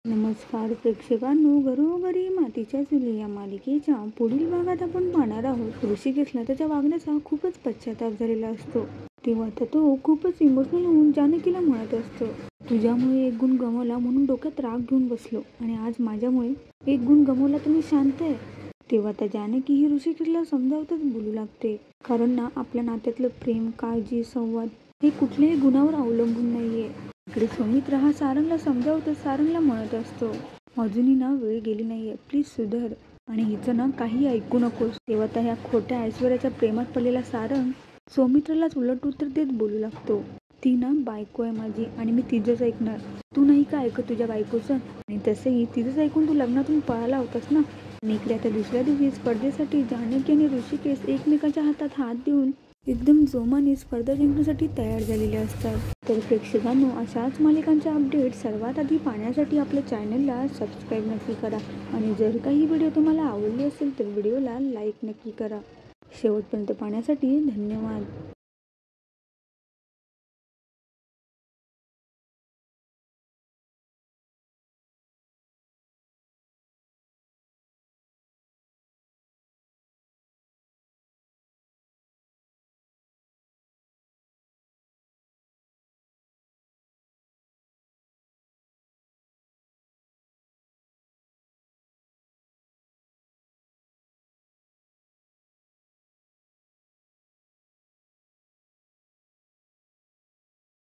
नमस्कार प्रेक्षकांनो, घरोघरी मातीच्या चुली या मालिकेच्या पुढील भागात आपण पाहणार आहोत. ऋषिकेशला त्याच्या वागण्याचा खूपच पश्चाताप झालेला असतो. तेव्हा तर तो खूपच इमोशनल होऊन जानकीला म्हणत असतो, तुझ्यामुळे एक गुण गमावला म्हणून डोक्यात राग घेऊन बसलो आणि आज माझ्यामुळे एक गुण गमावला तर मी शांत आहे. तेव्हा तर जानकी ही ऋषिकेशला समजावतच बोलू लागते, कारण ना आपल्या नात्यातलं प्रेम, काळजी, संवाद हे कुठल्याही गुणावर अवलंबून नाहीये. इकडे सौमित्र हा सारंगला समजावतच सारंगला म्हणत असतो, अजूनही ना वेळ गेली नाहीये, प्लीज सुधर आणि हिचं ना काही ऐकू नकोस. तेव्हा त्या ह्या खोट्या ऐश्वर्याच्या प्रेमात पडलेला सारंग सौमित्रालाच उलट उत्तर देत बोलू लागतो, ती ना बायको आहे माझी आणि मी तिचंच ऐकणार. तू नाही का ऐकत तुझ्या बायकोचं? आणि तसंही तिचंच ऐकून तू लग्नातून पळाला होतास ना. आणि इकडे आता दुसऱ्या दिवशी स्पर्धेसाठी जानकी आणि ऋषिकेश एकमेकांच्या हातात हात देऊन एकदम जोमाने स्पर्धा जिंकण्यासाठी तयार झालेले असतात. तर प्रेक्षकांनो, अशाच मालिकांच्या अपडेट सर्वात आधी पाहण्यासाठी आपल्या चॅनलला सबस्क्राईब नक्की करा आणि जर काही व्हिडिओ तुम्हाला आवडले असेल तर व्हिडिओला लाईक नक्की करा. शेवटपर्यंत पाहण्यासाठी धन्यवाद.